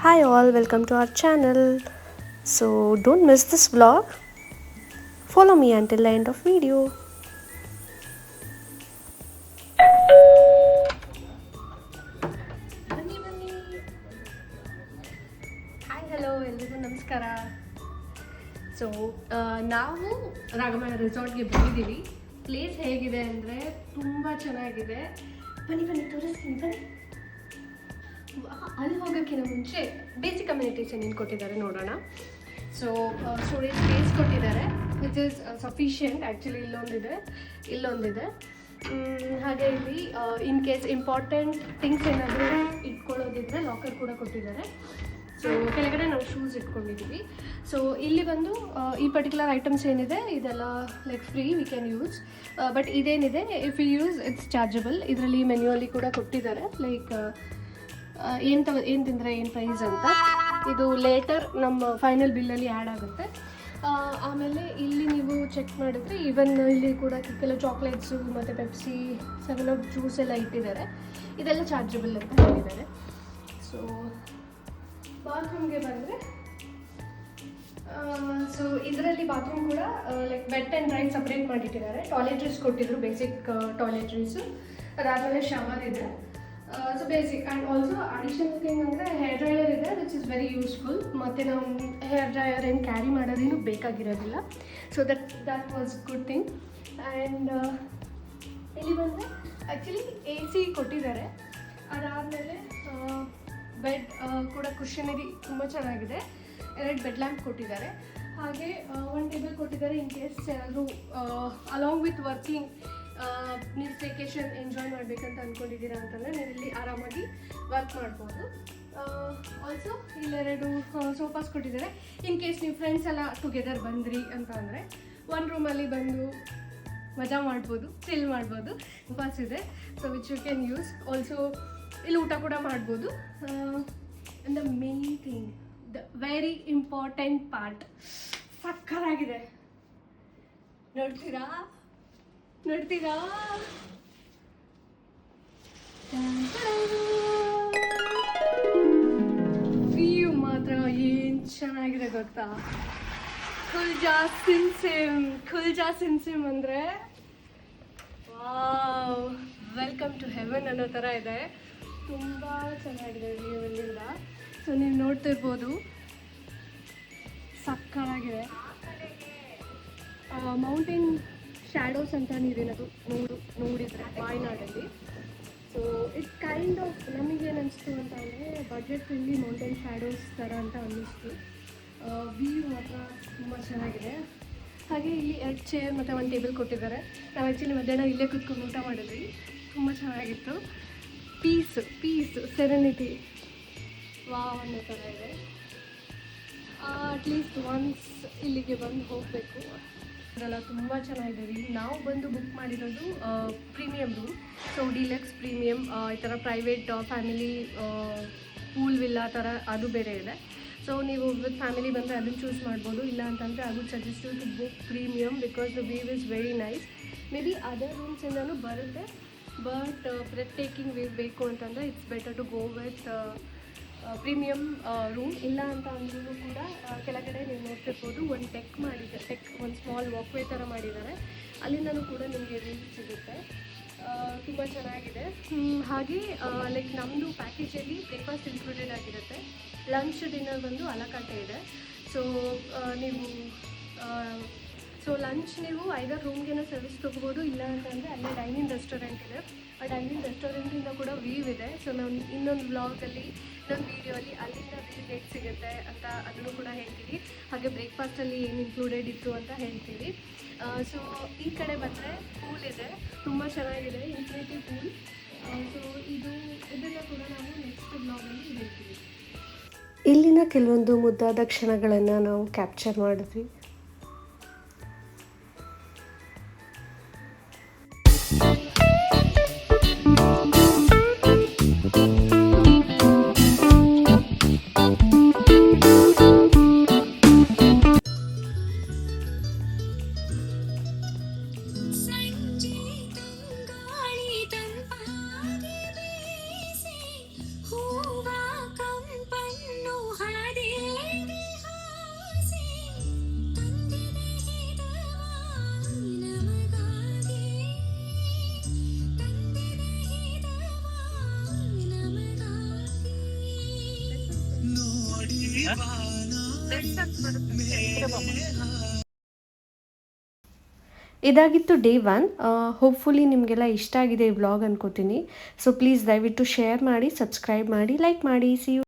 Hi all, welcome to our channel. So don't miss this vlog. Follow me until the end of video. ಬನ್ನಿ ಬನ್ನಿ. Hi hello ಎಲ್ರಿಗೂ ನಮಸ್ಕಾರ. So ನಾವು ರಾಗಮಯ ರೆಸಾರ್ಟ್ಗೆ ಬಂದಿದ್ದೀವಿ. ಪ್ಲೇಸ್ ಹೇಗಿದೆ ಅಂದರೆ ತುಂಬ ಚೆನ್ನಾಗಿದೆ. ಬನ್ನಿ ಬನ್ನಿ ತೋರಿಸ್ತೀನಿ ಬನ್ನಿ. ಅಲ್ಲಿ ಹೋಗೋಕ್ಕಿಂತ ಮುಂಚೆ ಬೇಸಿಕ್ ಕಮ್ಯುನಿಟೀಸ್ ಏನೇನು ಕೊಟ್ಟಿದ್ದಾರೆ ನೋಡೋಣ. ಸೊ ಸ್ಟೋರೇಜ್ ಸ್ಪೇಸ್ ಕೊಟ್ಟಿದ್ದಾರೆ ವಿಚ್ ಇಸ್ ಸಫಿಷಿಯೆಂಟ್. ಆ್ಯಕ್ಚುಲಿ ಇಲ್ಲೊಂದಿದೆ ಹಾಗೆ ಇಲ್ಲಿ ಇನ್ ಕೇಸ್ ಇಂಪಾರ್ಟೆಂಟ್ ಥಿಂಗ್ಸ್ ಏನಾದರೂ ಇಟ್ಕೊಳ್ಳೋದಿದ್ರೆ ಲಾಕರ್ ಕೂಡ ಕೊಟ್ಟಿದ್ದಾರೆ. ಸೊ ಕೆಳಗಡೆ ನಾವು ಶೂಸ್ ಇಟ್ಕೊಂಡಿದ್ದೀವಿ. ಸೊ ಇಲ್ಲಿ ಬಂದು ಈ ಪರ್ಟಿಕ್ಯುಲರ್ ಐಟಮ್ಸ್ ಏನಿದೆ ಇದೆಲ್ಲ like free we can use. But ಇದೇನಿದೆ if you use it's chargeable. ಇದರಲ್ಲಿ ಮೆನ್ಯುವಲ್ಲಿ ಕೂಡ ಕೊಟ್ಟಿದ್ದಾರೆ ಲೈಕ್ ಏನು ತಿಂದರೆ ಏನು ಪ್ರೈಸ್ ಅಂತ. ಇದು ಲೇಟರ್ ನಮ್ಮ ಫೈನಲ್ ಬಿಲ್ಲಲ್ಲಿ ಆ್ಯಡ್ ಆಗುತ್ತೆ. ಆಮೇಲೆ ಇಲ್ಲಿ ನೀವು ಚೆಕ್ ಮಾಡಿದ್ರೆ ಈವನ್ ಇಲ್ಲಿ ಕೂಡ ಕೆಲವು ಚಾಕ್ಲೇಟ್ಸು ಮತ್ತು ಪೆಪ್ಸಿ 7up ಜ್ಯೂಸ್ ಎಲ್ಲ ಇಟ್ಟಿದ್ದಾರೆ. ಇದೆಲ್ಲ ಚಾರ್ಜಬಲ್ ಅಂತ ಹೇಳಿದ್ದಾರೆ. ಸೊ ಬಾತ್ರೂಮ್ಗೆ ಬಂದರೆ ಸೊ ಇದರಲ್ಲಿ ಬಾತ್ರೂಮ್ ಕೂಡ like wet and dry separate ಮಾಡಿಟ್ಟಿದ್ದಾರೆ. ಟಾಯ್ಲೆಟ್ರೀಸ್ ಕೊಟ್ಟಿದ್ರು, ಬೇಸಿಕ್ ಟಾಯ್ಲೆಟ್ರೀಸು. ಅದಾದಮೇಲೆ ಶವರ್ ಇದೆ. So basic and also additional thing ಅಂದರೆ ಹೇರ್ ಡ್ರೈಯರ್ ಇದೆ ವಿಚ್ ಇಸ್ ವೆರಿ ಯೂಸ್ಫುಲ್. ಮತ್ತು ನಾವು ಹೇರ್ ಡ್ರೈಯರ್ ಏನು ಕ್ಯಾರಿ ಮಾಡೋದೇನು ಬೇಕಾಗಿರೋದಿಲ್ಲ. So that was good thing. And ಇಲ್ಲಿ ಬಂದರೆ ಆ್ಯಕ್ಚುಲಿ AC ಕೊಟ್ಟಿದ್ದಾರೆ. ಅದಾದಮೇಲೆ ಬೆಡ್ ಕೂಡ ಕುಷನರಿ ತುಂಬ ಚೆನ್ನಾಗಿದೆ. 2 ಬೆಡ್ ಲ್ಯಾಂಪ್ ಕೊಟ್ಟಿದ್ದಾರೆ. ಹಾಗೆ 1 ಟೇಬಲ್ ಕೊಟ್ಟಿದ್ದಾರೆ. ಇನ್ ಕೇಸ್ ಯಾರಾದರೂ ಅಲಾಂಗ್ ವಿತ್ ವರ್ಕಿಂಗ್ ನೀವು ಸ್ಟೇಕೇಶನ್ ಎಂಜಾಯ್ ಮಾಡಬೇಕಂತ ಅಂದ್ಕೊಂಡಿದ್ದೀರಾ ಅಂತಂದರೆ ನೀವು ಇಲ್ಲಿ ಆರಾಮಾಗಿ ವರ್ಕ್ ಮಾಡ್ಬೋದು. ಆಲ್ಸೋ ಇಲ್ಲೆರಡು ಸೋಫಾಸ್ ಕೊಟ್ಟಿದ್ದಾರೆ. ಇನ್ ಕೇಸ್ ನೀವು ಫ್ರೆಂಡ್ಸ್ ಎಲ್ಲ ಟುಗೆದರ್ ಬಂದ್ರಿ ಅಂತ ಅಂದರೆ 1 ರೂಮಲ್ಲಿ ಬಂದು ಮಜಾ ಮಾಡ್ಬೋದು, ಚಿಲ್ ಮಾಡ್ಬೋದು. ಸೋಫಾಸ್ ಇದೆ so which you can use. Also ಇಲ್ಲಿ ಊಟ ಕೂಡ ಮಾಡ್ಬೋದು. And the main thing, the very important part, ಸಕ್ಕತ್ತಾಗಿದೆ. ನೋಡ್ತೀರಾ ವ್ಯೂ ಮಾತ್ರ ಏನು ಚೆನ್ನಾಗಿದೆ ಗೊತ್ತಾ. ಖುಲ್ಜಾ ಸಿನ್ಸಿಮ್ ಅಂದರೆ ವಾವ್, ವೆಲ್ಕಮ್ ಟು ಹೆವನ್ ಅನ್ನೋ ಥರ ಇದೆ. ತುಂಬ ಚೆನ್ನಾಗಿದೆ ವ್ಯೂ ಇಲ್ಲಿಂದ. ಸೊ ನೀವು ನೋಡ್ತಿರ್ಬೋದು, ಸಕ್ಕತ್ತಾಗಿದೆ. ಮೌಂಟೇನ್ ಶ್ಯಾಡೋಸ್ ಅಂತ ನೀವೇನದು ನೋಡಿದರೆ ವಾಯ್ನಾಡಲ್ಲಿ. ಸೊ ಇಟ್ಸ್ ಕೈಂಡ್ ಆಫ್ ನಮಗೇನು ಅನಿಸ್ತು ಅಂತ ಅಂದರೆ ಬಜೆಟ್ ಫ್ರೆಂಡ್ಲಿ ಮೌಂಟೇನ್ ಶ್ಯಾಡೋಸ್ ಥರ ಅಂತ ಅನ್ನಿಸ್ತು. ವ್ಯೂ ಮಾತ್ರ ತುಂಬ ಚೆನ್ನಾಗಿದೆ. ಹಾಗೆ ಇಲ್ಲಿ 2 ಚೇರ್ ಮತ್ತು 1 ಟೇಬಲ್ ಕೊಟ್ಟಿದ್ದಾರೆ. ನಾವು ಆ್ಯಕ್ಚುಲಿ ಮಧ್ಯಾಹ್ನ ಇಲ್ಲೇ ಕೂತ್ಕೊಂಡು ಊಟ ಮಾಡಿದ್ವಿ. ತುಂಬ ಚೆನ್ನಾಗಿತ್ತು. ಪೀಸ್ ಸೆರೆನಿಟಿ ವಾವ್ ಅನ್ನೋ ಥರ ಇದೆ. ಅಟ್ಲೀಸ್ಟ್ ಒನ್ಸ್ ಇಲ್ಲಿಗೆ ಬಂದು ಹೋಗಬೇಕು. ಅದೆಲ್ಲ ತುಂಬ ಚೆನ್ನಾಗಿದೆ. ಇಲ್ಲಿ ನಾವು ಬಂದು ಬುಕ್ ಮಾಡಿರೋದು premium room. So deluxe premium ಈ ಥರ ಪ್ರೈವೇಟ್ ಫ್ಯಾಮಿಲಿ ಪೂಲ್ ವಿಲ್ಲಾ ಥರ ಅದು ಬೇರೆ ಇದೆ. ಸೊ ನೀವು ವಿತ್ ಫ್ಯಾಮಿಲಿ ಬಂದರೆ ಅದನ್ನು ಚೂಸ್ ಮಾಡ್ಬೋದು. ಇಲ್ಲ ಅಂತಂದರೆ I would suggest to book premium because the view is very nice. May be other ರೂಮ್ಸಿಂದನೂ ಬರುತ್ತೆ, ಬಟ್ ಬ್ರೆತ್ ಟೇಕಿಂಗ್ ವ್ಯೂ ಬೇಕು ಅಂತಂದರೆ it's better to go with premium room. ಇಲ್ಲ ಅಂತ ಅಂದ್ರೂ ಕೂಡ ಕೆಳಗಡೆ ನೀವು ನೋಡ್ತಿರ್ಬೋದು ಒಂದು ಒಂದು ಸ್ಮಾಲ್ ವಾಕ್ವೇ ಥರ ಮಾಡಿದ್ದಾರೆ. ಅಲ್ಲಿಂದನೂ ಕೂಡ ನಿಮಗೆ ವ್ಯೂ ಸಿಗುತ್ತೆ. ತುಂಬ ಚೆನ್ನಾಗಿದೆ. ಹಾಗೆ ಲೈಕ್ ನಮ್ಮದು ಪ್ಯಾಕೇಜಲ್ಲಿ ಬ್ರೇಕ್ಫಾಸ್ಟ್ ಇನ್ಕ್ಲೂಡೆಡ್ ಆಗಿರುತ್ತೆ. ಲಂಚ್ ಡಿನ್ನರ್ ಬಂದು ಅಲಕಾಟೆ ಇದೆ. ಸೊ ಲಂಚ್ ನೀವು ಐದರ್ ರೂಮ್ಗೇನೋ ಸರ್ವಿಸ್ ತೊಗೋಬೋದು. ಇಲ್ಲ ಅಂತಂದರೆ ಅಲ್ಲೇ ಡೈನಿಂಗ್ ರೆಸ್ಟೋರೆಂಟ್ ಇದೆ. ಆ ಡೈನಿಂಗ್ ರೆಸ್ಟೋರೆಂಟಿಂದ ಕೂಡ ವ್ಯೂ ಇದೆ. ಸೊ ನಾವು ಇನ್ನೊಂದು ವ್ಲಾಗಲ್ಲಿ ಇನ್ನೊಂದು ವೀಡಿಯೋಲಿ ಅಲ್ಲಿಂದ ವ್ಯೂ ಹೇಗೆ ಸಿಗುತ್ತೆ ಅಂತ ಅದನ್ನು ಕೂಡ ಹೇಳ್ತೀವಿ. ಹಾಗೆ ಬ್ರೇಕ್ಫಾಸ್ಟಲ್ಲಿ ಏನು ಇನ್ಕ್ಲೂಡೆಡ್ ಇತ್ತು ಅಂತ ಹೇಳ್ತೀವಿ. ಸೊ ಈ ಕಡೆ ಬಂದರೆ ಪೂಲ್ ಇದೆ, ತುಂಬ ಚೆನ್ನಾಗಿದೆ, ಇನ್ಫಿನಿಟಿ ಪೂಲ್. ಸೊ ಇದನ್ನು ಕೂಡ ನಾವು ನೆಕ್ಸ್ಟ್ ವ್ಲಾಗಲ್ಲಿ ಹೇಳ್ತೀವಿ. ಇಲ್ಲಿನ ಕೆಲವೊಂದು ಮುದ್ದಾದ ಕ್ಷಣಗಳನ್ನು ನಾವು ಕ್ಯಾಪ್ಚರ್ ಮಾಡಿದ್ವಿ. ಹೂವ ಕಂಪನ್ನು ಇದಾಗಿತ್ತು ಡೇ 1. ಹೋಪ್ಫುಲಿ ನಿಮಗೆಲ್ಲ ಇಷ್ಟ ಆಗಿದೆ ಈ ವ್ಲಾಗ್ ಅನ್ಕೋತೀನಿ. ಸೊ ಪ್ಲೀಸ್ ದಯವಿಟ್ಟು ಶೇರ್ ಮಾಡಿ, ಸಬ್ಸ್ಕ್ರೈಬ್ ಮಾಡಿ, ಲೈಕ್ ಮಾಡಿ. See you.